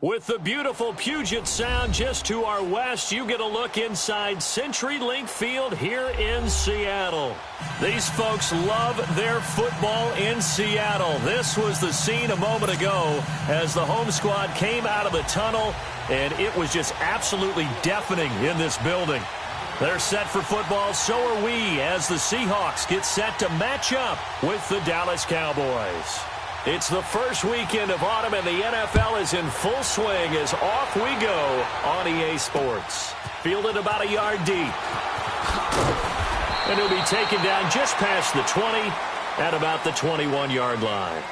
With the beautiful Puget Sound just to our west, you get a look inside CenturyLink Field here in Seattle. These folks love their football in Seattle. This was the scene a moment ago as the home squad came out of the tunnel, and it was just absolutely deafening in this building. They're set for football, so are we, as the Seahawks get set to match up with the Dallas Cowboys. It's the first weekend of autumn, and the NFL is in full swing as off we go on EA Sports. Fielded about a yard deep. And he'll be taken down just past the 20 at about the 21-yard line.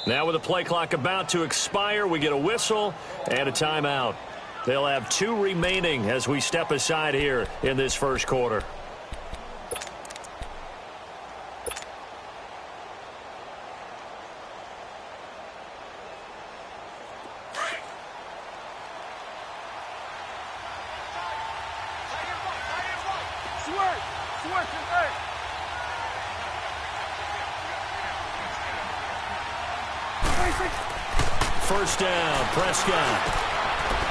Now with the play clock about to expire, we get a whistle and a timeout. They'll have 2 remaining as we step aside here in this first quarter. First down, Prescott.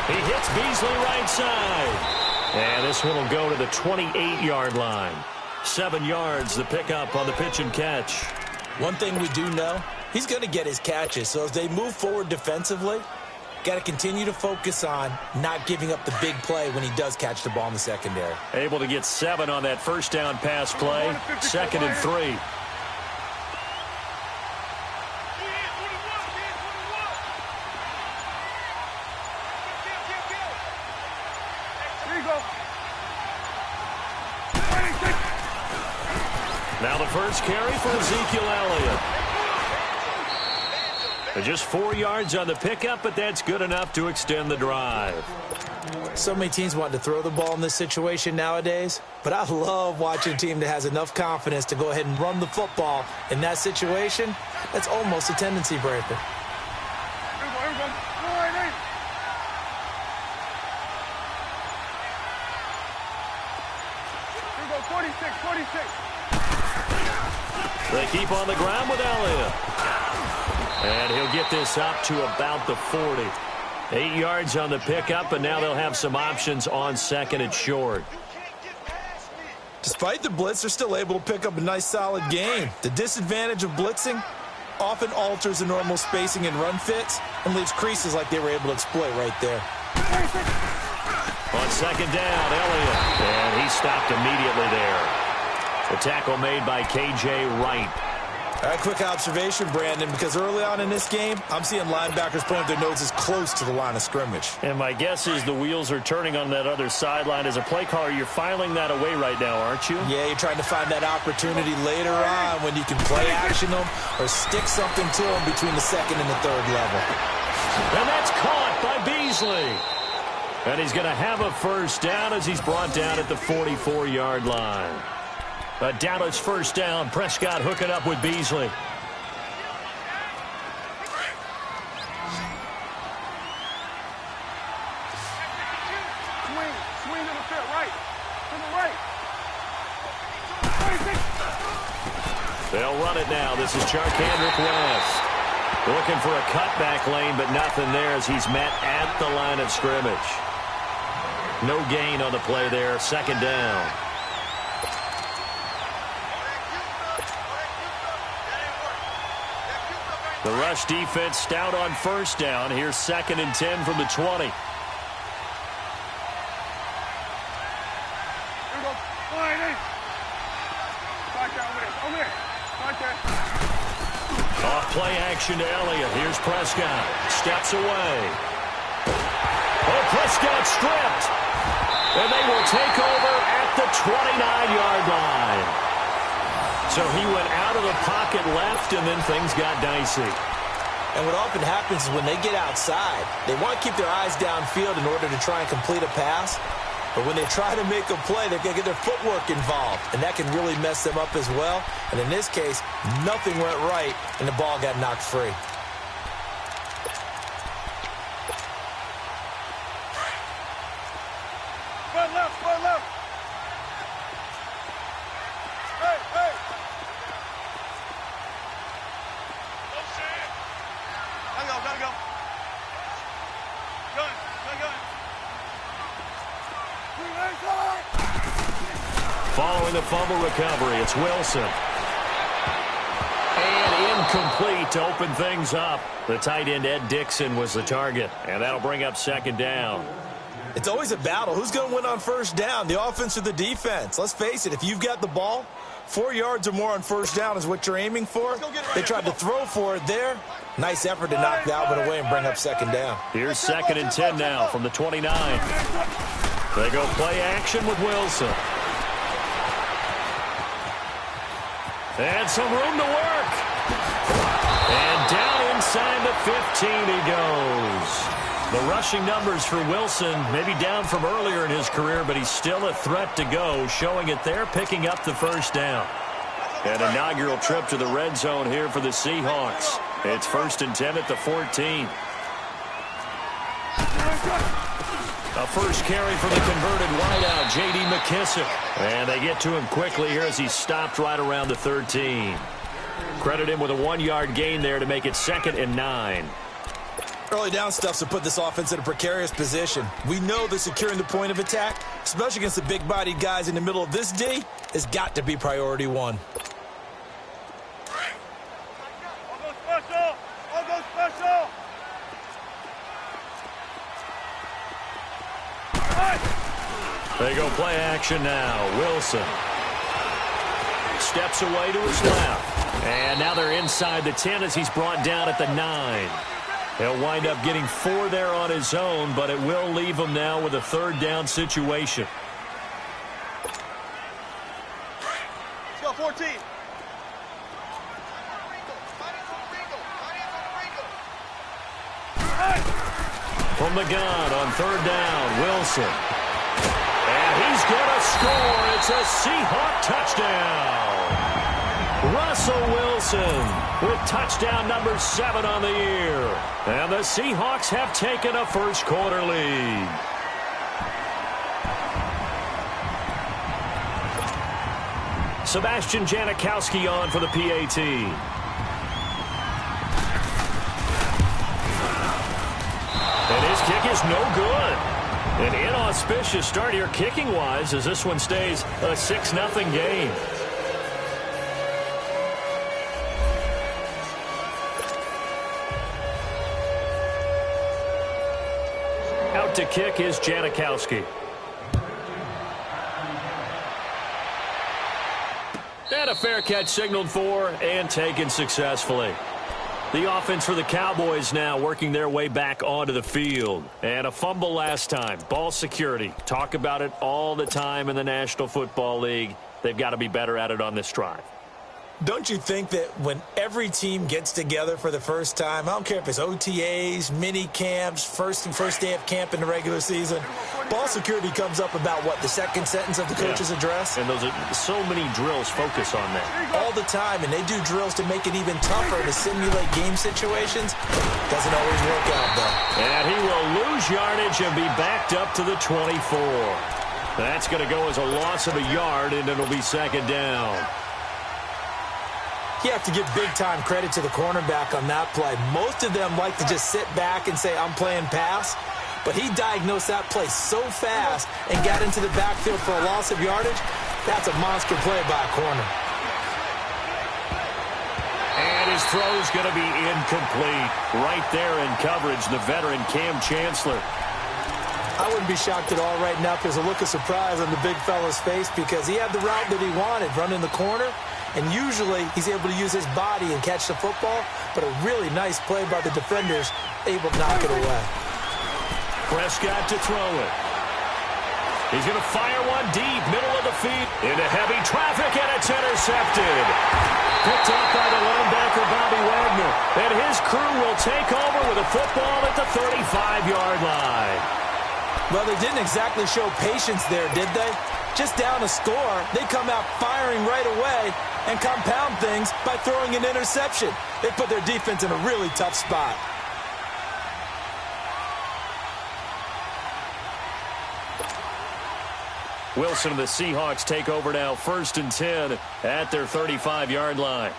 He hits Beasley right side. And this one will go to the 28-yard line. 7 yards, the pickup on the pitch and catch. One thing we do know, he's going to get his catches. So as they move forward defensively, got to continue to focus on not giving up the big play when he does catch the ball in the secondary. Able to get 7 on that first down pass play. 2nd and 3. Now the first carry for Ezekiel Elliott. Just 4 yards on the pickup, but that's good enough to extend the drive. So many teams want to throw the ball in this situation nowadays, but I love watching a team that has enough confidence to go ahead and run the football in that situation. That's almost a tendency breaker. They keep on the ground with Elliott. And he'll get this up to about the 40. 8 yards on the pickup, and now they'll have some options on 2nd and short. Despite the blitz, they're still able to pick up a nice, solid gain. The disadvantage of blitzing often alters the normal spacing and run fits and leaves creases like they were able to exploit right there. On 2nd down, Elliott. And he stopped immediately there. The tackle made by K.J. Wright. All right, quick observation, Brandon, because early on in this game, I'm seeing linebackers pointing their noses close to the line of scrimmage. And my guess is the wheels are turning on that other sideline. As a play caller, you're filing that away right now, aren't you? Yeah, you're trying to find that opportunity later on when you can play action them or stick something to them between the 2nd and the 3rd level. And that's caught by Beasley. And he's going to have a first down as he's brought down at the 44-yard line. A Dallas first down. Prescott hooking up with Beasley. Swing to the field, right. To the right. They'll run it now. This is Charkandrick West. Looking for a cutback lane, but nothing there as he's met at the line of scrimmage. No gain on the play there. 2nd down. The rush defense stout on first down. Here's 2nd and 10 from the 20. Off play action to Elliott. Here's Prescott. Steps away. Oh, Prescott stripped. And they will take over at the 29-yard line. So he went out of the pocket left, and then things got dicey. And what often happens is when they get outside, they want to keep their eyes downfield in order to try and complete a pass. But when they try to make a play, they're going to get their footwork involved, and that can really mess them up as well. And in this case, nothing went right, and the ball got knocked free. Run left, run left. Hey, hey. Gotta go. Gun. Following the fumble recovery, it's Wilson. And incomplete to open things up. The tight end, Ed Dixon, was the target, and that'll bring up second down. It's always a battle. Who's going to win on first down, the offense or the defense? Let's face it, if you've got the ball, 4 yards or more on first down is what you're aiming for. They tried to throw for it there. Nice effort to knock that one away and bring up second down. Here's 2nd and 10 now from the 29. They go play action with Wilson. And some room to work. And down inside the 15 he goes. The rushing numbers for Wilson maybe down from earlier in his career, but he's still a threat to go, showing it there, picking up the first down. An inaugural trip to the red zone here for the Seahawks. It's 1st and 10 at the 14. A first carry for the converted wideout, J.D. McKissick. And they get to him quickly here as he stopped right around the 13. Credit him with a 1-yard gain there to make it 2nd and 9. Early down stuffs to put this offense in a precarious position. We know that securing the point of attack, especially against the big-bodied guys in the middle of this D, has got to be priority one. I'll go special. They go play action now. Wilson steps away to his left. And now they're inside the 10 as he's brought down at the 9. He'll wind up getting 4 there on his own, but it will leave him now with a 3rd down situation. Let's go, 14. From the gun on 3rd down, Wilson. And he's going to score. It's a Seahawk touchdown. Russell Wilson with touchdown number 7 on the year. And the Seahawks have taken a first-quarter lead. Sebastian Janikowski on for the PAT. And his kick is no good. An inauspicious start here kicking-wise as this one stays a 6-0 game. Out to kick is Janikowski. And a fair catch signaled for and taken successfully. The offense for the Cowboys now working their way back onto the field. And a fumble last time. Ball security. Talk about it all the time in the National Football League. They've got to be better at it on this drive. Don't you think that when every team gets together for the first time, I don't care if it's OTAs, mini camps, first day of camp in the regular season, ball security comes up about what, the second sentence of the coach's address? And those are so many drills focus on that. All the time, and they do drills to make it even tougher to simulate game situations. Doesn't always work out, though. And he will lose yardage and be backed up to the 24. That's going to go as a loss of a yard, and it'll be 2nd down. You have to give big-time credit to the cornerback on that play. Most of them like to just sit back and say, I'm playing pass. But he diagnosed that play so fast and got into the backfield for a loss of yardage. That's a monster play by a corner. And his throw's going to be incomplete. Right there in coverage, the veteran Cam Chancellor. I wouldn't be shocked at all right now if there's a look of surprise on the big fella's face because he had the route that he wanted, running the corner. And usually he's able to use his body and catch the football, but a really nice play by the defenders, able to knock it away. Prescott to throw it. He's going to fire one deep, middle of the field, into heavy traffic, and it's intercepted. Picked up by the linebacker, Bobby Wagner. And his crew will take over with a football at the 35-yard line. Well, they didn't exactly show patience there, did they? Just down a score, they come out firing right away and compound things by throwing an interception. They put their defense in a really tough spot. Wilson and the Seahawks take over now, 1st and 10 at their 35-yard line.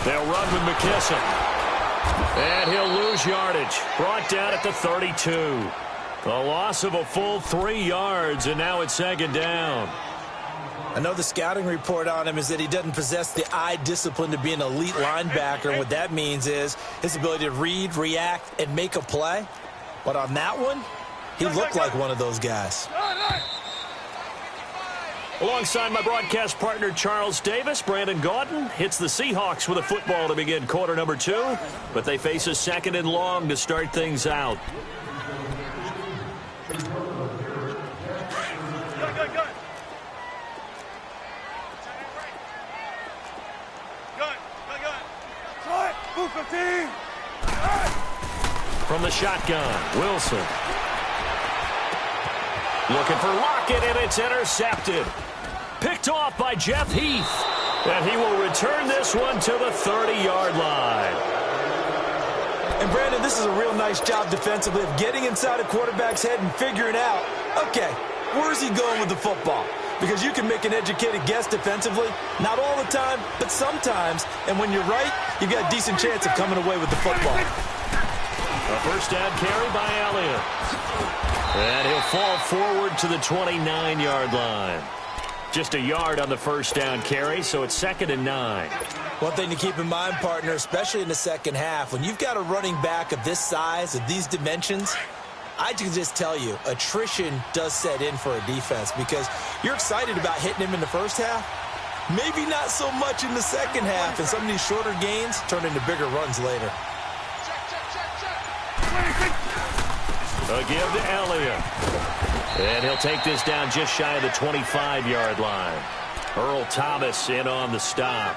They'll run with McKisson. And he'll lose yardage. Brought down at the 32. A loss of a full 3 yards, and now it's 2nd down. I know the scouting report on him is that he doesn't possess the eye discipline to be an elite linebacker. And what that means is his ability to read, react, and make a play. But on that one, he looked like one of those guys. Alongside my broadcast partner, Charles Davis, Brandon Gaudin hits the Seahawks with a football to begin quarter number 2. But they face a 2nd and long to start things out. From the shotgun, Wilson. Looking for Lockett, and it's intercepted. Picked off by Jeff Heath. And he will return this one to the 30-yard line. And, Brandon, this is a real nice job defensively of getting inside a quarterback's head and figuring out, okay, where's he going with the football? Because you can make an educated guess defensively, not all the time, but sometimes. And when you're right, you've got a decent chance of coming away with the football. A first down carry by Elliott. And he'll fall forward to the 29-yard line. Just a yard on the first down carry, so it's 2nd and 9. One thing to keep in mind, partner, especially in the second half, when you've got a running back of this size, of these dimensions, I can just tell you, attrition does set in for a defense because you're excited about hitting him in the first half. Maybe not so much in the second half, and some of these shorter gains turn into bigger runs later. A give to Elliott. And he'll take this down just shy of the 25-yard line. Earl Thomas in on the stop.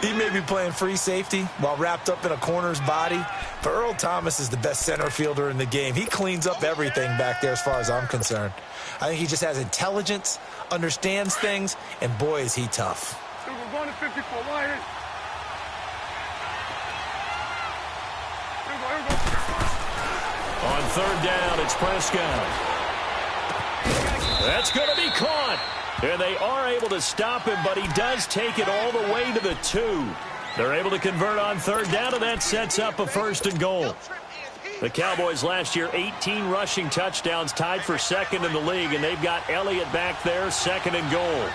He may be playing free safety while wrapped up in a corner's body, but Earl Thomas is the best center fielder in the game. He cleans up everything back there as far as I'm concerned. I think he just has intelligence, understands things, and boy, is he tough. We're going to 54. Line in. On 3rd down, it's Prescott. That's going to be caught. And they are able to stop him, but he does take it all the way to the 2. They're able to convert on 3rd down, and that sets up a 1st and goal. The Cowboys last year, 18 rushing touchdowns, tied for 2nd in the league, and they've got Elliott back there, 2nd and goal.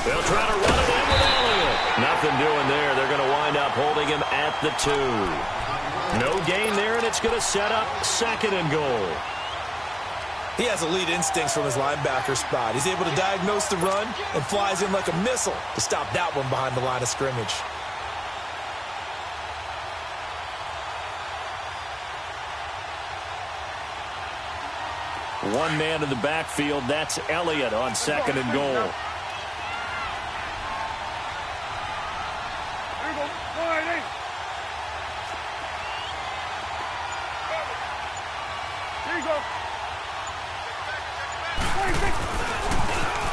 They'll try to run it in with Elliott. Nothing doing there. They're going to wind up holding him at the 2. No gain there, and it's going to set up 2nd and goal. He has elite instincts from his linebacker spot. He's able to diagnose the run and flies in like a missile to stop that one behind the line of scrimmage. One man in the backfield. That's Elliott on 2nd and goal.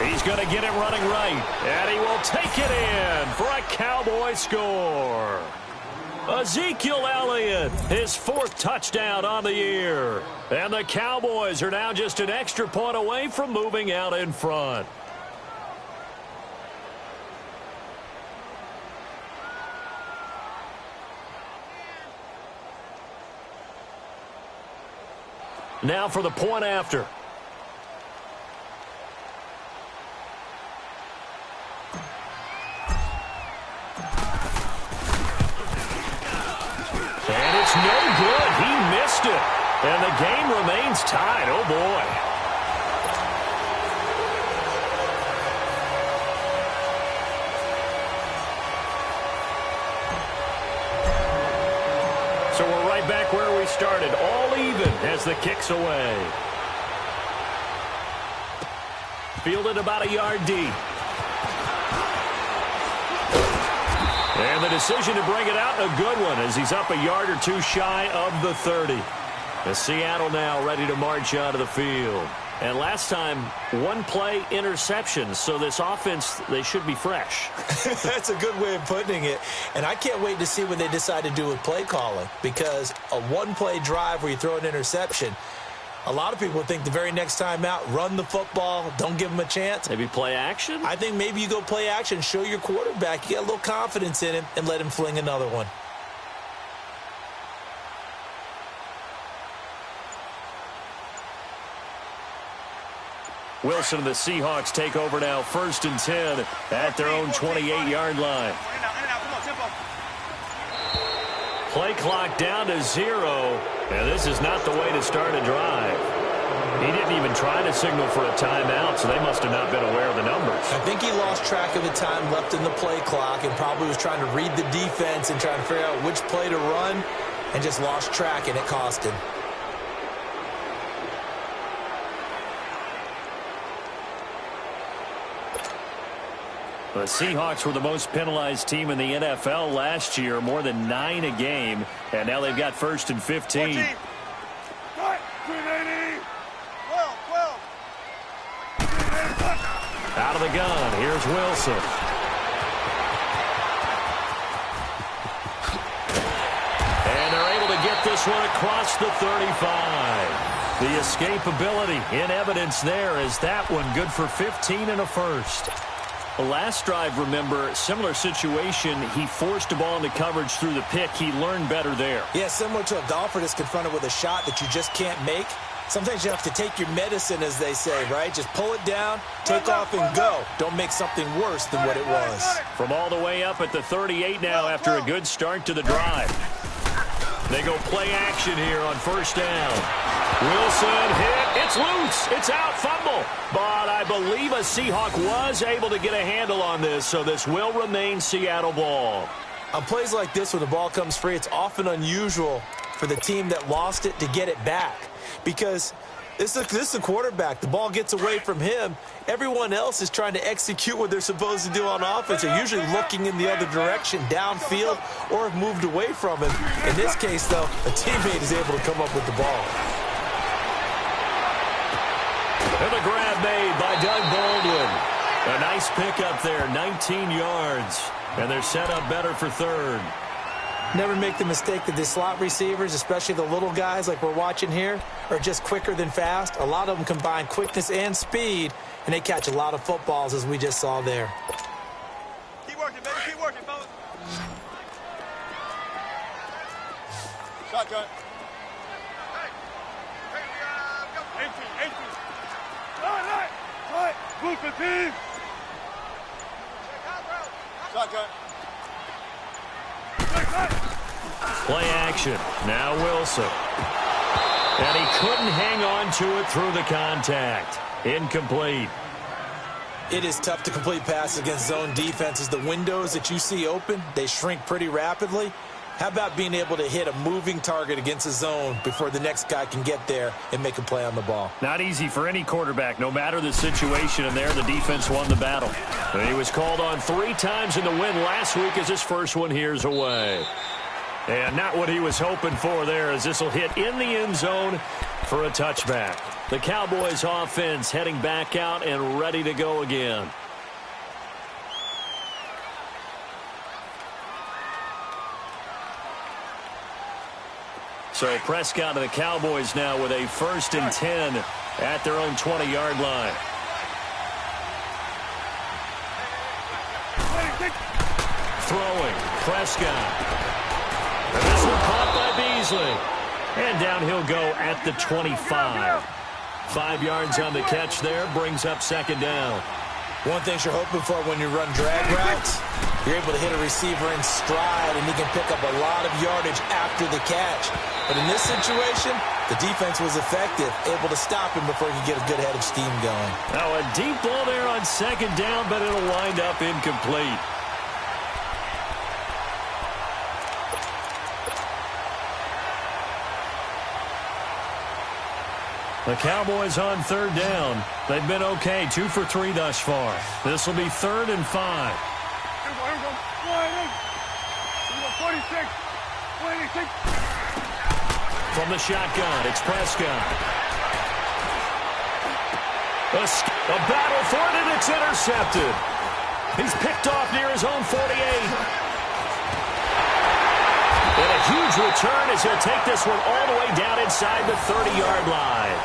He's going to get it running right, and he will take it in for a Cowboy score. Ezekiel Elliott, his 4th touchdown on the year. And the Cowboys are now just an extra point away from moving out in front. Now for the point after. And it's no good. He missed it. And the game remains tied. Oh, boy. back where we started, all even as the kick's away. Fielded about a yard deep. And the decision to bring it out, a good one, as he's up a yard or two shy of the 30. The Seattle now ready to march out of the field. And last time, one-play interception, so this offense, they should be fresh. That's a good way of putting it. And I can't wait to see what they decide to do with play calling, because a one-play drive where you throw an interception, a lot of people think the very next time out, run the football, don't give them a chance. Maybe play action? I think maybe you go play action, show your quarterback, you got a little confidence in him, and let him fling another one. Wilson and the Seahawks take over now, 1st and 10 at their own 28-yard line. Play clock down to 0, and this is not the way to start a drive. He didn't even try to signal for a timeout, so they must have not been aware of the numbers. I think he lost track of the time left in the play clock and probably was trying to read the defense and trying to figure out which play to run, and just lost track, and it cost him. The Seahawks were the most penalized team in the NFL last year, more than 9 a game, and now they've got 1st and 15. 12. Out of the gun, here's Wilson. And they're able to get this one across the 35. The escapability in evidence there, as that one good for 15 and a first. The last drive, remember, similar situation. He forced the ball into coverage through the pick. He learned better there. Yeah, similar to a golfer that's confronted with a shot that you just can't make. Sometimes you have to take your medicine, as they say, right? Just pull it down, take off, and go. Don't make something worse than what it was. From all the way up at the 38 now after a good start to the drive. They go play action here on 1st down. Wilson hit. It's loose. It's out. Fumble. But I believe a Seahawk was able to get a handle on this, so this will remain Seattle ball. On plays like this, when the ball comes free, it's often unusual for the team that lost it to get it back, because this is the quarterback. The ball gets away from him. Everyone else is trying to execute what they're supposed to do on offense. They're usually looking in the other direction, downfield, or have moved away from him. In this case, though, a teammate is able to come up with the ball. And the grab made by Doug Baldwin. A nice pickup there, 19 yards. And they're set up better for 3rd. Never make the mistake that the slot receivers, especially the little guys like we're watching here, are just quicker than fast. A lot of them combine quickness and speed, and they catch a lot of footballs, as we just saw there. Keep working, baby. Keep working, fellas. Shotgun. Hey, 18. All right. Blue 15. Shotgun. Play action. Now Wilson. And he couldn't hang on to it through the contact. Incomplete. It is tough to complete passes against zone defenses. The windows that you see open, they shrink pretty rapidly. How about being able to hit a moving target against a zone before the next guy can get there and make a play on the ball? Not easy for any quarterback, no matter the situation, and there the defense won the battle. And he was called on 3 times in the win last week, as his first one here's away. And not what he was hoping for there, as this will hit in the end zone for a touchback. The Cowboys offense heading back out and ready to go again. So Prescott and the Cowboys now with a 1st and 10 at their own 20-yard line. Throwing, Prescott. And this one caught by Beasley. And down he'll go at the 25. 5 yards on the catch there, brings up 2nd down. One thing you're hoping for when you run drag routes, you're able to hit a receiver in stride, and he can pick up a lot of yardage after the catch. But in this situation, the defense was effective, able to stop him before he could get a good head of steam going. Now a deep ball there on 2nd down, but it'll wind up incomplete. The Cowboys on 3rd down. They've been okay, 2 for 3 thus far. This will be 3rd and 5. Here we go. 46. 46. From the shotgun, it's Prescott. A battle for it, and it's intercepted. He's picked off near his own 48. And a huge return as he'll take this one all the way down inside the 30-yard line.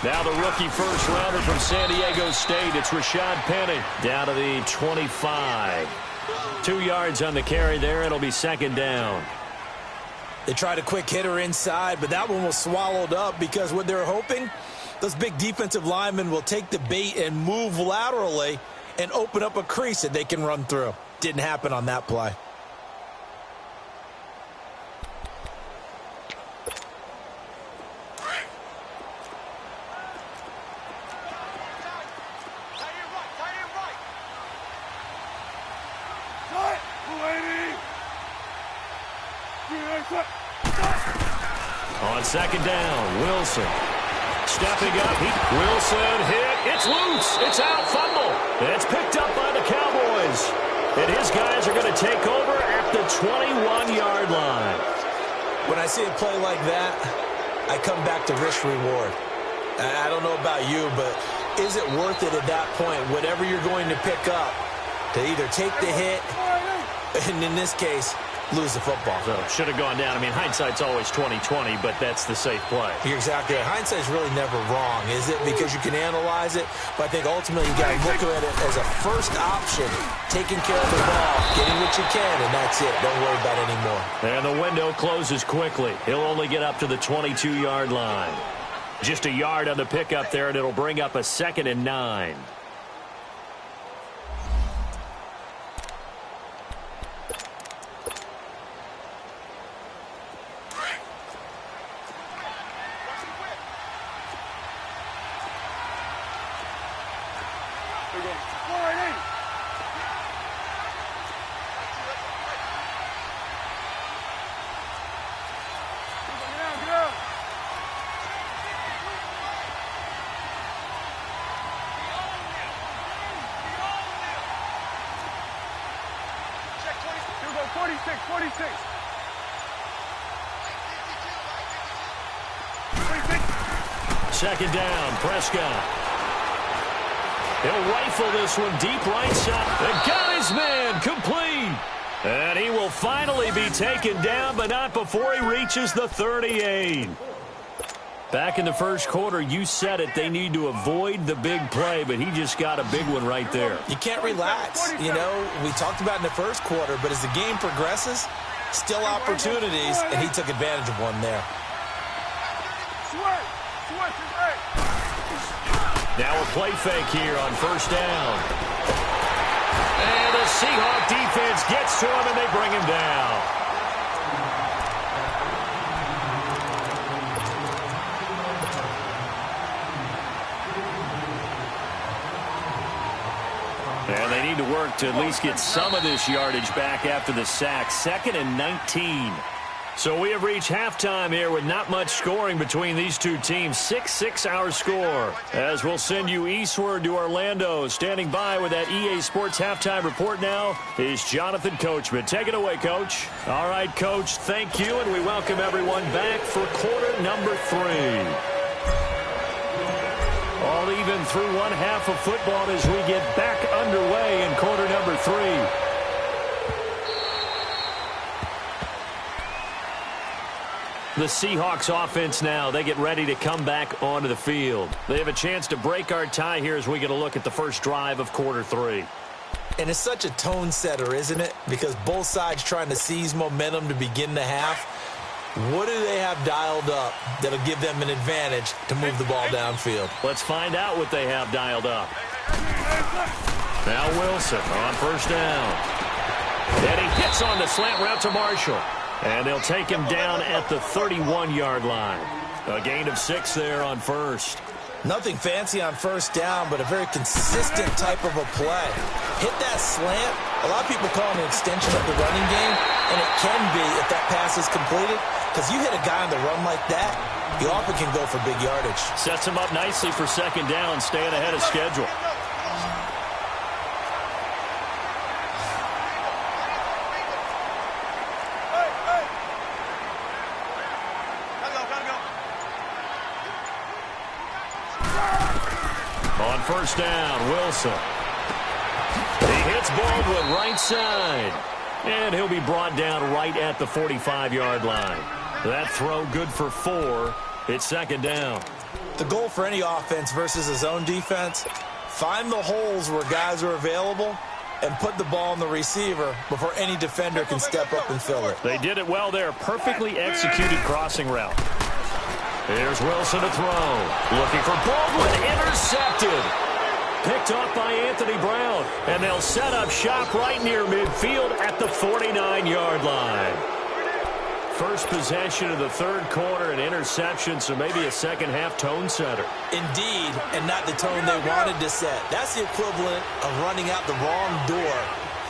Now the rookie first-rounder from San Diego State. It's Rashad Penny down to the 25. 2 yards on the carry there. It'll be 2nd down. They tried a quick hitter inside, but that one was swallowed up because what they're hoping, those big defensive linemen will take the bait and move laterally and open up a crease that they can run through. Didn't happen on that play. On 2nd down, Wilson. Stepping up, Wilson hit. It's loose. It's out, fumble. It's picked up by the Cowboys. And his guys are going to take over at the 21-yard line. When I see a play like that, I come back to risk-reward. I don't know about you, but is it worth it at that point, whatever you're going to pick up, to either take the hit, and in this case, lose the football? So should have gone down. I mean, hindsight's always 20/20, but that's the safe play. You're exactly right. Hindsight's really never wrong, is it? Because you can analyze it, but I think ultimately you got to look at it as a first option, taking care of the ball, getting what you can, and that's it. Don't worry about it anymore. And the window closes quickly. He'll only get up to the 22-yard line. Just a yard on the pickup there, and it'll bring up a 2nd and 9. Second down, Prescott. He'll rifle this one deep right side. And got his man complete. And he will finally be taken down, but not before he reaches the 38. Back in the first quarter, you said it, they need to avoid the big play, but he just got a big one right there. You can't relax. You know, we talked about in the first quarter, but as the game progresses, still opportunities, and he took advantage of one there. Now a play fake here on first down. And the Seahawk defense gets to him, and they bring him down. And they need to work to at least get some of this yardage back after the sack. 2nd and 19. So we have reached halftime here with not much scoring between these two teams. 6-6 our score. As we'll send you eastward to Orlando. Standing by with that EA Sports halftime report now is Jonathan Coachman. Take it away, Coach. All right, Coach, thank you, and we welcome everyone back for quarter number 3. All even through one half of football as we get back underway in quarter number 3. The Seahawks offense now, they get ready to come back onto the field. They have a chance to break our tie here as we get a look at the first drive of quarter 3. And it's such a tone setter, isn't it? Because both sides trying to seize momentum to begin the half. What do they have dialed up that'll give them an advantage to move the ball downfield? Let's find out what they have dialed up. Now Wilson on first down. And he hits on the slant route to Marshall. And they'll take him down at the 31-yard line. A gain of 6 there on first. Nothing fancy on first down, but a very consistent type of a play. Hit that slant. A lot of people call it an extension of the running game, and it can be if that pass is completed, because you hit a guy on the run like that, you often can go for big yardage. Sets him up nicely for second down, staying ahead of schedule. On first down, Wilson. He hits Baldwin right side. And he'll be brought down right at the 45-yard line. That throw good for 4. It's second down. The goal for any offense versus a zone defense, find the holes where guys are available and put the ball in the receiver before any defender can step up and fill it. They did it well there. Perfectly executed crossing route. Here's Wilson to throw. Looking for Baldwin. Intercepted. Picked off by Anthony Brown. And they'll set up shop right near midfield at the 49-yard line. First possession of the third quarter, an interception, so maybe a second-half tone setter. Indeed, and not the tone they wanted to set. That's the equivalent of running out the wrong door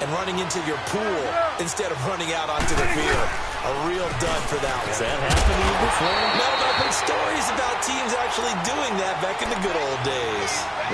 and running into your pool instead of running out onto the field. A real dud for that one. Has that happened to you before? No, but I've heard stories about teams actually doing that back in the good old days.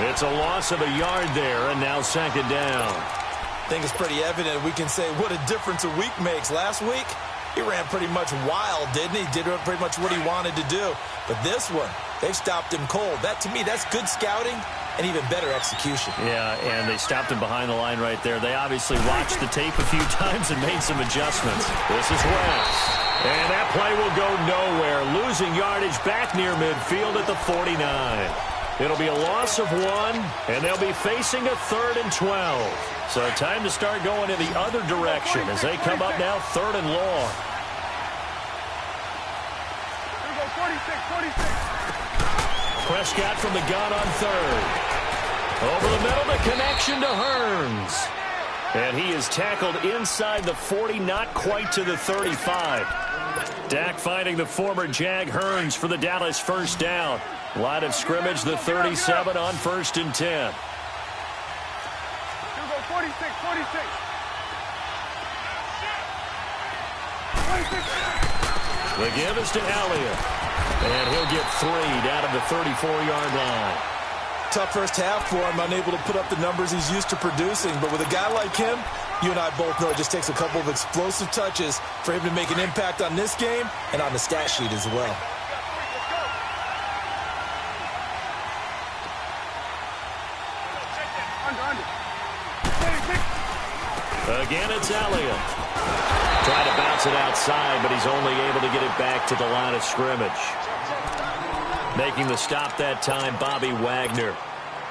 It's a loss of a yard there, and now second down. I think it's pretty evident we can say what a difference a week makes. Last week, he ran pretty much wild, didn't he? Did pretty much what he wanted to do. But this one, they've stopped him cold. That, to me, that's good scouting and even better execution. Yeah, and they stopped him behind the line right there. They obviously watched the tape a few times and made some adjustments. This is West. And that play will go nowhere. Losing yardage back near midfield at the 49. It'll be a loss of 1, and they'll be facing a 3rd and 12. So time to start going in the other direction as they come up now 3rd and long. Here we go, 46. Prescott from the gun on 3rd. Over the middle, the connection to Hearns. And he is tackled inside the 40, not quite to the 35. Dak finding the former Jag Hearns for the Dallas first down. Line of scrimmage, the 37 on 1st and 10. Here we go, 46. 26. The give is to Elliott. And he'll get 3 down of the 34-yard line. Tough first half for him, unable to put up the numbers he's used to producing. But with a guy like him, you and I both know it just takes a couple of explosive touches for him to make an impact on this game and on the stat sheet as well. Again, it's Elliott. Trying to bounce it outside, but he's only able to get it back to the line of scrimmage. Making the stop that time, Bobby Wagner.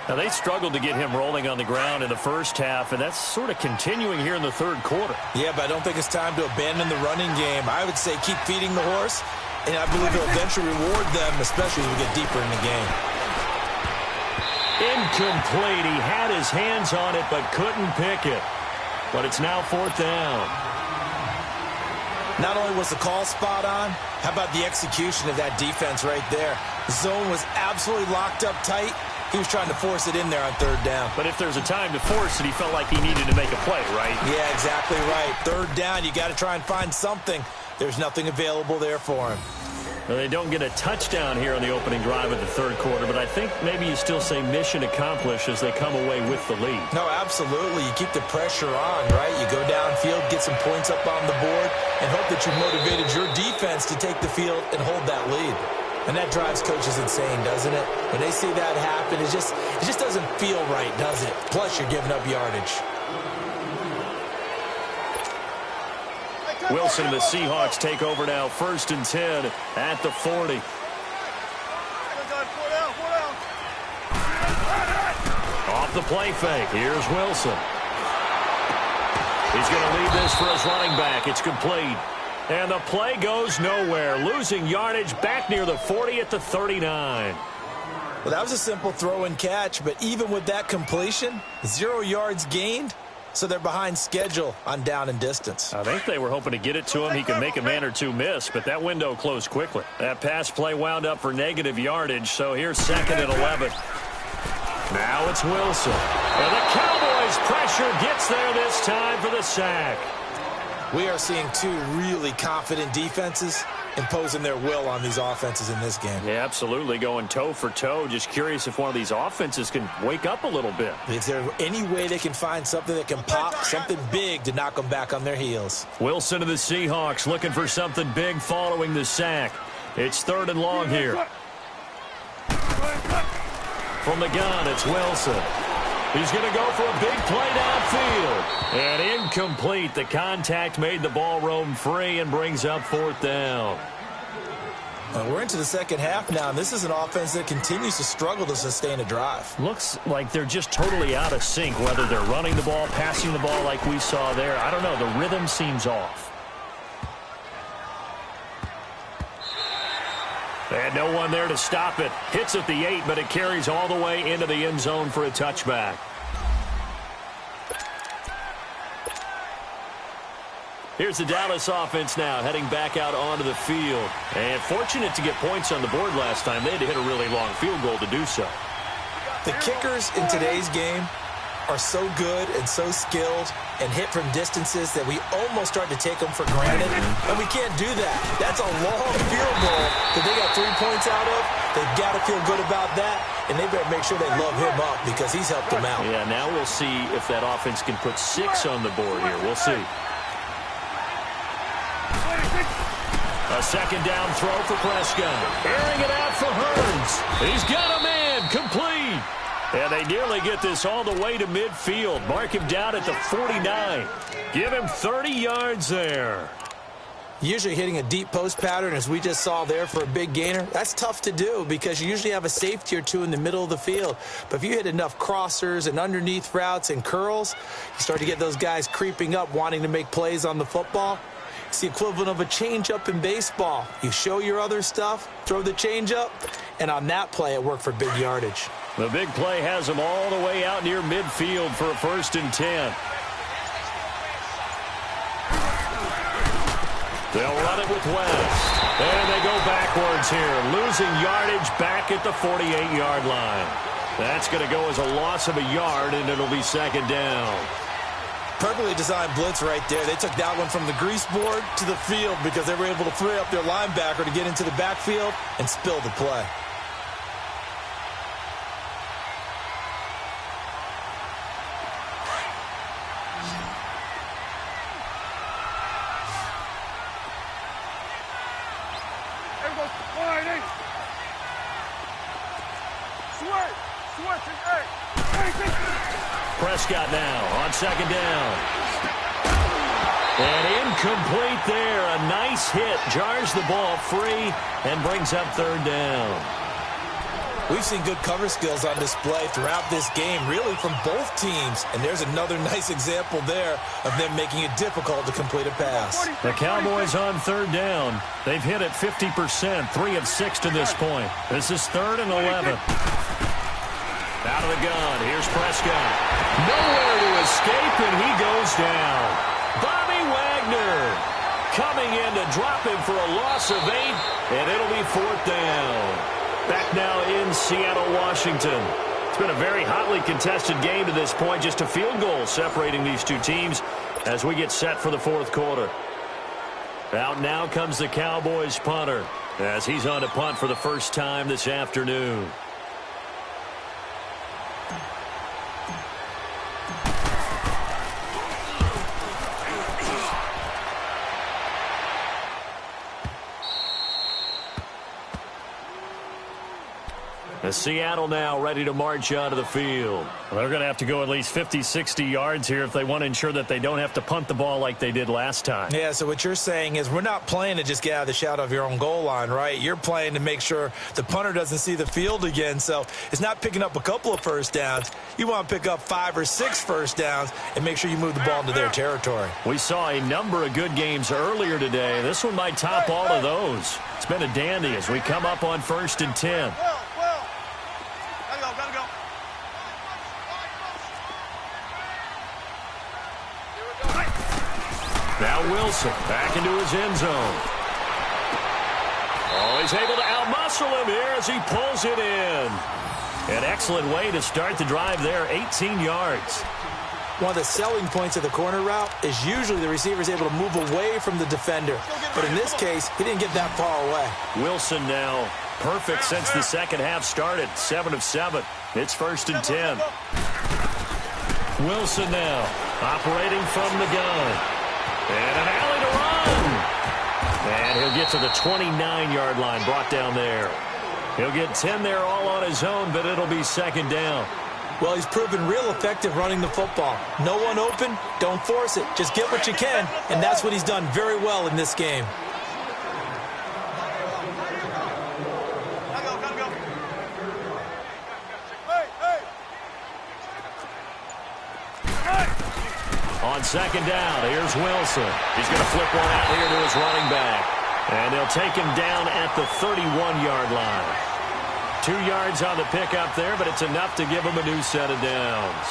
Now, they struggled to get him rolling on the ground in the first half, and that's sort of continuing here in the third quarter. Yeah, but I don't think it's time to abandon the running game. I would say keep feeding the horse, and I believe he'll eventually reward them, especially as we get deeper in the game. Incomplete. He had his hands on it, but couldn't pick it. But it's now 4th down. Not only was the call spot on, how about the execution of that defense right there? The zone was absolutely locked up tight. He was trying to force it in there on 3rd down. But if there's a time to force it, he felt like he needed to make a play, right? Yeah, exactly right. 3rd down, you got to try and find something. There's nothing available there for him. Well, they don't get a touchdown here on the opening drive of the third quarter, but I think maybe you still say mission accomplished as they come away with the lead. No, absolutely. You keep the pressure on, right? You go downfield, get some points up on the board, and hope that you motivated your defense to take the field and hold that lead. And that drives coaches insane, doesn't it? When they see that happen, it just doesn't feel right, does it? Plus, you're giving up yardage. Wilson and the Seahawks take over now, 1st and 10 at the 40. Off the play fake. Here's Wilson. He's going to lead this for his running back. It's complete. And the play goes nowhere. Losing yardage back near the 40 at the 39. Well, that was a simple throw and catch, but even with that completion, 0 yards gained, so they're behind schedule on down and distance. I think they were hoping to get it to him. He could make a man or two miss, but that window closed quickly. That pass play wound up for negative yardage, so here's 2nd and 11. Now it's Wilson. And the Cowboys' pressure gets there this time for the sack. We are seeing 2 really confident defenses imposing their will on these offenses in this game. Yeah, absolutely, going toe for toe. Just curious if one of these offenses can wake up a little bit. Is there any way they can find something that can pop, something big to knock them back on their heels? Wilson to the Seahawks looking for something big following the sack. It's 3rd and long here. From the gun, it's Wilson. He's going to go for a big play downfield. And incomplete. The contact made the ball roam free and brings up 4th down. We're into the second half now, and this is an offense that continues to struggle to sustain a drive. Looks like they're just totally out of sync, whether they're running the ball, passing the ball like we saw there. I don't know. The rhythm seems off. And no one there to stop it. Hits at the 8, but it carries all the way into the end zone for a touchback. Here's the Dallas offense now, heading back out onto the field. And fortunate to get points on the board last time. They had to hit a really long field goal to do so. The kickers in today's game are so good and so skilled and hit from distances that we almost start to take them for granted. And we can't do that. That's a long field goal that they got 3 points out of. They've got to feel good about that, and they better make sure they love him up because he's helped them out. Yeah, now we'll see if that offense can put 6 on the board here. We'll see. A 2nd down throw for Prescott. Airing it out for Hurns. He's got a man. Complete. And they nearly get this all the way to midfield. Mark him down at the 49. Give him 30 yards there. Usually hitting a deep post pattern, as we just saw there for a big gainer, that's tough to do because you usually have a safety or 2 in the middle of the field. But if you hit enough crossers and underneath routes and curls, you start to get those guys creeping up, wanting to make plays on the football. It's the equivalent of a changeup in baseball. You show your other stuff, throw the changeup, and on that play, it worked for big yardage. The big play has them all the way out near midfield for a 1st and 10. They'll run it with West. And they go backwards here, losing yardage back at the 48-yard line. That's going to go as a loss of a yard, and it'll be 2nd down. Perfectly designed blitz right there. They took that one from the grease board to the field because they were able to free up their linebacker to get into the backfield and spill the play. Prescott now on 2nd down. And incomplete there. A nice hit. Jars the ball free and brings up 3rd down. We've seen good cover skills on display throughout this game, really from both teams. And there's another nice example there of them making it difficult to complete a pass. The Cowboys on 3rd down. They've hit it 50%, 3 of 6 to this point. This is 3rd and 11. Out of the gun, here's Prescott. Nowhere to escape, and he goes down. Bobby Wagner coming in to drop him for a loss of 8, and it'll be 4th down. Back now in Seattle, Washington. It's been a very hotly contested game to this point. Just a field goal separating these two teams as we get set for the 4th quarter. Out now comes the Cowboys punter as he's on to punt for the first time this afternoon. Seattle now ready to march onto the field. Well, they're going to have to go at least 50, 60 yards here if they want to ensure that they don't have to punt the ball like they did last time. Yeah, so what you're saying is we're not playing to just get out of the shadow of your own goal line, right? You're playing to make sure the punter doesn't see the field again. So it's not picking up a couple of first downs. You want to pick up 5 or 6 first downs and make sure you move the ball into their territory. We saw a number of good games earlier today. This one might top all of those. It's been a dandy as we come up on 1st and 10. Now Wilson back into his end zone. Oh, he's able to outmuscle him here as he pulls it in. An excellent way to start the drive there, 18 yards. One of the selling points of the corner route is usually the receiver is able to move away from the defender. But in this case, he didn't get that far away. Wilson now perfect since the second half started, 7 of 7. It's 1st and 10. Wilson now operating from the gun. And an alley to run. And he'll get to the 29-yard line, brought down there. He'll get 10 there all on his own, but it'll be 2nd down. Well, he's proven real effective running the football. No one open, don't force it. Just get what you can, and that's what he's done very well in this game. On 2nd down, here's Wilson. He's going to flip one out here to his running back. And they'll take him down at the 31-yard line. 2 yards on the pickup there, but it's enough to give him a new set of downs.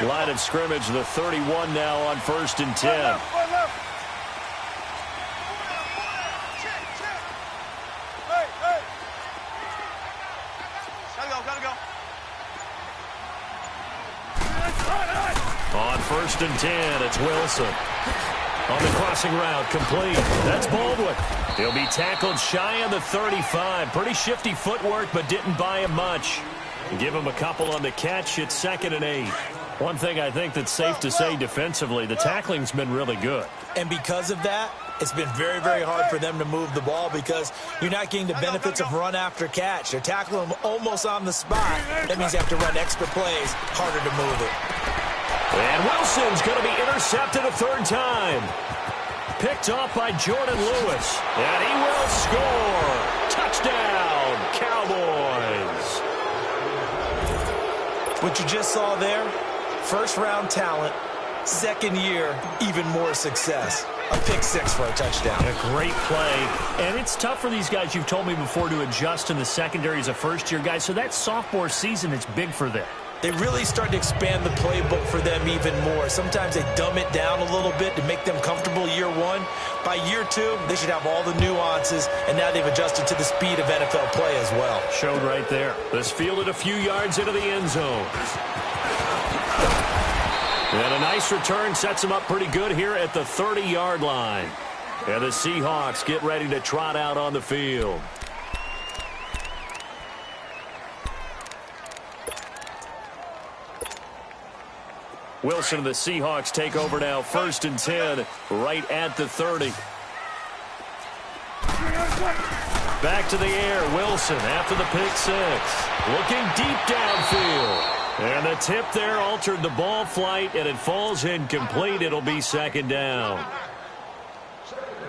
Line of scrimmage, the 31 now on 1st and 10. On 1st and 10, it's Wilson. On the crossing route, complete. That's Baldwin. He'll be tackled shy of the 35. Pretty shifty footwork, but didn't buy him much. Give him a couple on the catch. It's 2nd and 8. One thing I think that's safe to say defensively, the tackling's been really good. And because of that, it's been very, very hard for them to move the ball because you're not getting the benefits of run after catch. They're tackling them almost on the spot. That means you have to run extra plays, harder to move it. And Wilson's going to be intercepted a 3rd time. Picked off by Jordan Lewis. And he will score. Touchdown, Cowboys. What you just saw there, first-round talent, 2nd year, even more success. A pick 6 for a touchdown. A great play. And it's tough for these guys, you've told me before, to adjust in the secondary as a first-year guy. So that sophomore season is big for them. They really start to expand the playbook for them even more. Sometimes they dumb it down a little bit to make them comfortable year 1. By year 2, they should have all the nuances, and now they've adjusted to the speed of NFL play as well. Showed right there. This fielded a few yards into the end zone. And a nice return sets him up pretty good here at the 30-yard line. And the Seahawks get ready to trot out on the field. Wilson and the Seahawks take over now, 1st and 10, right at the 30. Back to the air, Wilson after the pick 6. Looking deep downfield. And the tip there altered the ball flight, and it falls incomplete. It'll be 2nd down.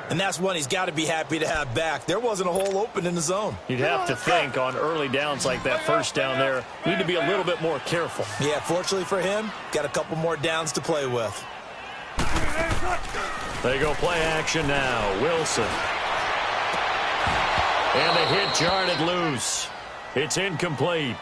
And that's one he's got to be happy to have back. There wasn't a hole open in the zone. You'd have to think on early downs like that, 1st down there, need to be a little bit more careful. Yeah, fortunately for him, got a couple more downs to play with. They go play action now. Wilson. And the hit jarred it loose. It's incomplete.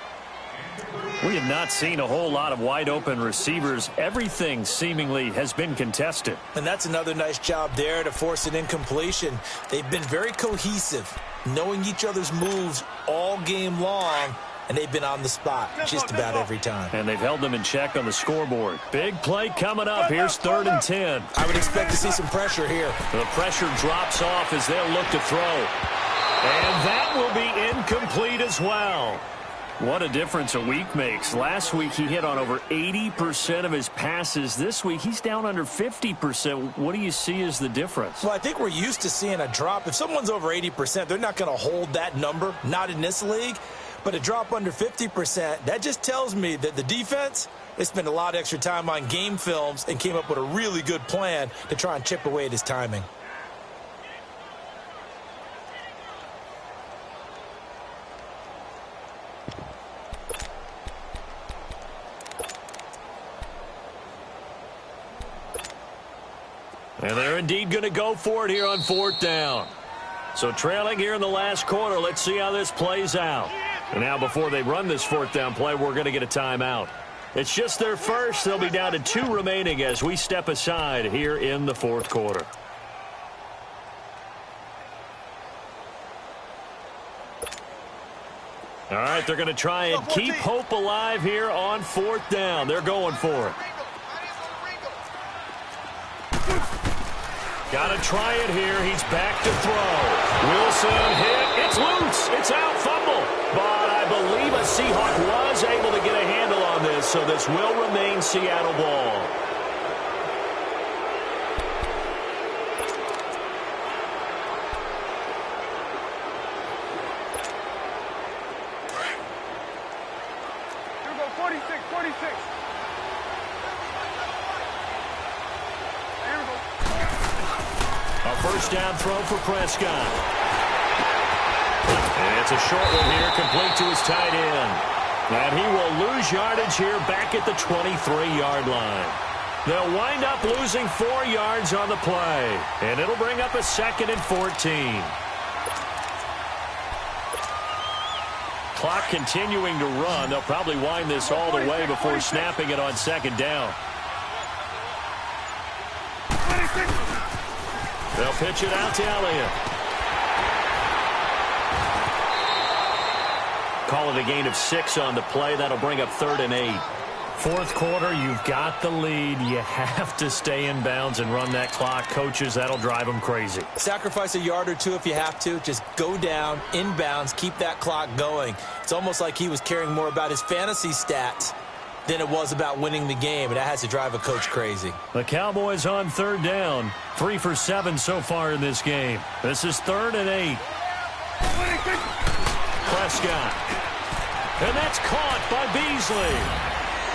We have not seen a whole lot of wide-open receivers. Everything seemingly has been contested. And that's another nice job there to force an incompletion. They've been very cohesive, knowing each other's moves all game long, and they've been on the spot just about every time. And they've held them in check on the scoreboard. Big play coming up. Here's 3rd and 10. I would expect to see some pressure here. The pressure drops off as they'll look to throw. And that will be incomplete as well. What a difference a week makes. Last week he hit on over 80% of his passes. This week he's down under 50%. What do you see as the difference? Well, I think we're used to seeing a drop. If someone's over 80%, they're not going to hold that number, not in this league. But a drop under 50%, that just tells me that the defense, they spent a lot of extra time on game films and came up with a really good plan to try and chip away at his timing. And they're indeed going to go for it here on 4th down. So trailing here in the last quarter, let's see how this plays out. And now before they run this 4th down play, we're going to get a timeout. It's just their first. They'll be down to 2 remaining as we step aside here in the 4th quarter. All right, they're going to try and keep hope alive here on 4th down. They're going for it. Got to try it here. He's back to throw. Wilson hit. It's loose. It's out. Fumble. But I believe a Seahawk was able to get a handle on this, so this will remain Seattle ball. Here we go, 46, 46. Here we go. A first down throw for Prescott. And it's a short one here, complete to his tight end. And he will lose yardage here back at the 23-yard line. They'll wind up losing 4 yards on the play. And it'll bring up a 2nd and 14. Clock continuing to run. They'll probably wind this all the way before snapping it on 2nd down. They'll pitch it out to Elliott. Call it a gain of 6 on the play. That'll bring up 3rd and 8. 4th quarter, you've got the lead. You have to stay in bounds and run that clock. Coaches, that'll drive them crazy. Sacrifice a yard or 2 if you have to. Just go down, inbounds, keep that clock going. It's almost like he was caring more about his fantasy stats than it was about winning the game, and that has to drive a coach crazy. The Cowboys on 3rd down. 3 for 7 so far in this game. This is 3rd and 8. Prescott. And that's caught by Beasley.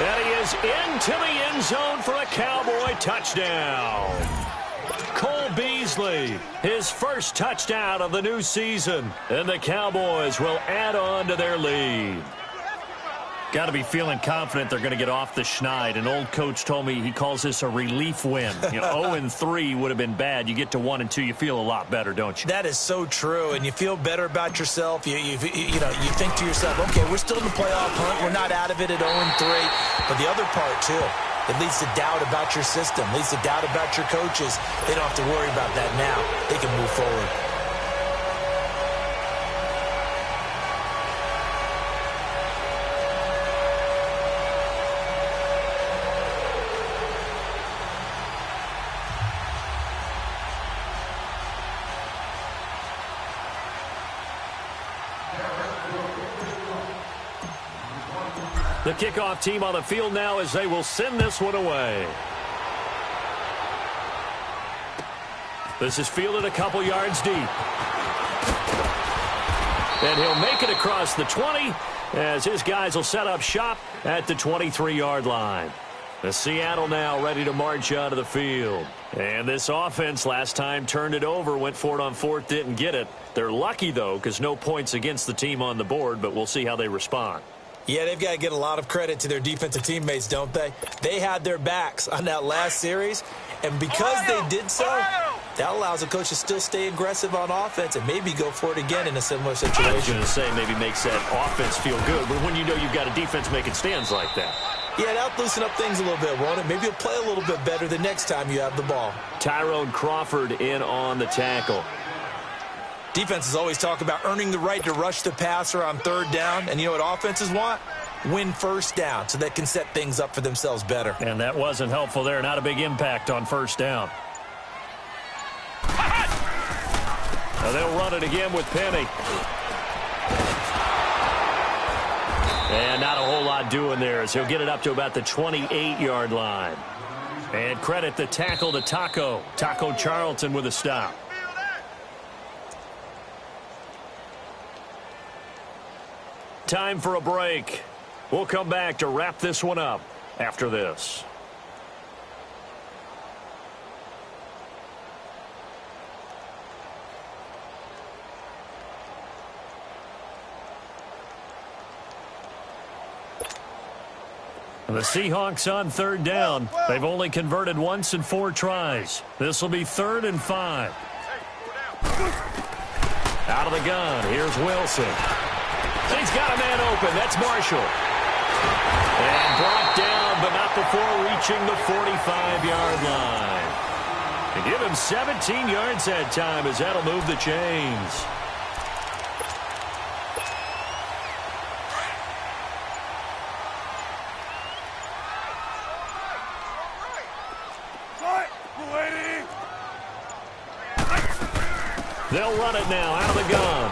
And he is into the end zone for a Cowboy touchdown. Cole Beasley, his first touchdown of the new season. And the Cowboys will add on to their lead. Got to be feeling confident they're going to get off the schneid. An old coach told me he calls this a relief win. 0-3 would have been bad. You get to 1-2, you feel a lot better, don't you? That is so true, and you feel better about yourself. You think to yourself, okay, we're still in the playoff hunt. We're not out of it at 0-3. But the other part, too, it leads to doubt about your system, leads to doubt about your coaches. They don't have to worry about that now. They can move forward. The kickoff team on the field now as they will send this one away. This is fielded a couple yards deep. And he'll make it across the 20 as his guys will set up shop at the 23-yard line. The Seattle now ready to march out of the field. And this offense last time turned it over, went for it on 4th, didn't get it. They're lucky, though, because no points against the team on the board, but we'll see how they respond. Yeah, they've got to get a lot of credit to their defensive teammates, don't they? They had their backs on that last series, and because they did so, that allows the coach to still stay aggressive on offense and maybe go for it again in a similar situation. I was going to say maybe makes that offense feel good, but when you know you've got a defense making stands like that. Yeah, that'll loosen up things a little bit, won't it? Maybe you'll play a little bit better the next time you have the ball. Tyrone Crawford in on the tackle. Defenses always talk about earning the right to rush the passer on 3rd down. And you know what offenses want? Win 1st down so they can set things up for themselves better. And that wasn't helpful there. Not a big impact on 1st down. Now they'll run it again with Penny. job doing there as he'll get it up to about the 28-yard line. And credit the tackle to Taco Charlton with a stop. Time for a break. We'll come back to wrap this one up after this. The Seahawks on third down. They've only converted once in 4 tries. This will be 3rd and 5. Out of the gun, here's Wilson. He's got a man open. That's Marshall. And brought down, but not before reaching the 45-yard line. And give him 17 yards that time as that'll move the chains. They'll run it now out of the gun.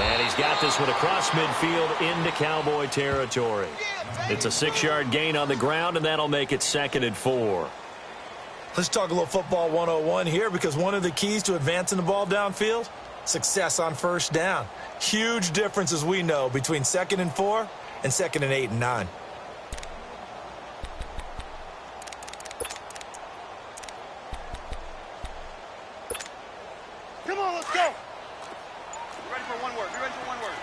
And he's got this one across midfield into Cowboy territory. It's a 6-yard gain on the ground, and that'll make it 2nd and 4. Let's talk a little football 101 here, because one of the keys to advancing the ball downfield, success on first down. Huge difference, as we know, between 2nd and 4 and 2nd and 8 and 9. Come on, let's go. Be ready for one word. Be ready for one word.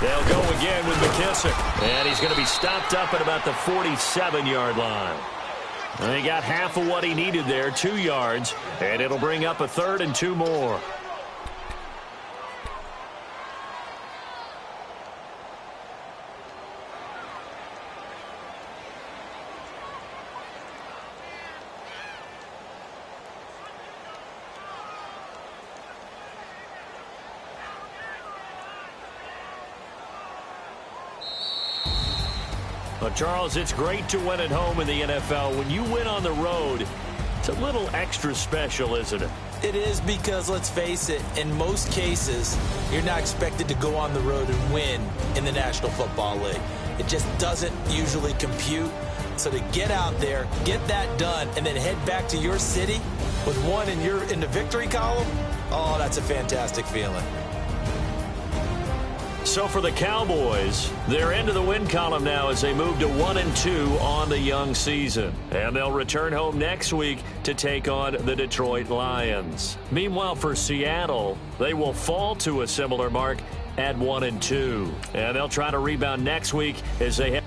They'll go again with McKissick. And he's going to be stopped up at about the 47-yard line. And he got half of what he needed there, 2 yards. And it'll bring up a 3rd and 2 more. But Charles, it's great to win at home in the NFL. When you win on the road, it's a little extra special, isn't it? It is, because, let's face it, in most cases, you're not expected to go on the road and win in the National Football League. It just doesn't usually compute. So to get out there, get that done, and then head back to your city with one in the victory column, oh, that's a fantastic feeling. So for the Cowboys, they're into the win column now as they move to 1-2 on the young season. And they'll return home next week to take on the Detroit Lions. Meanwhile, for Seattle, they will fall to a similar mark at 1-2. And they'll try to rebound next week as they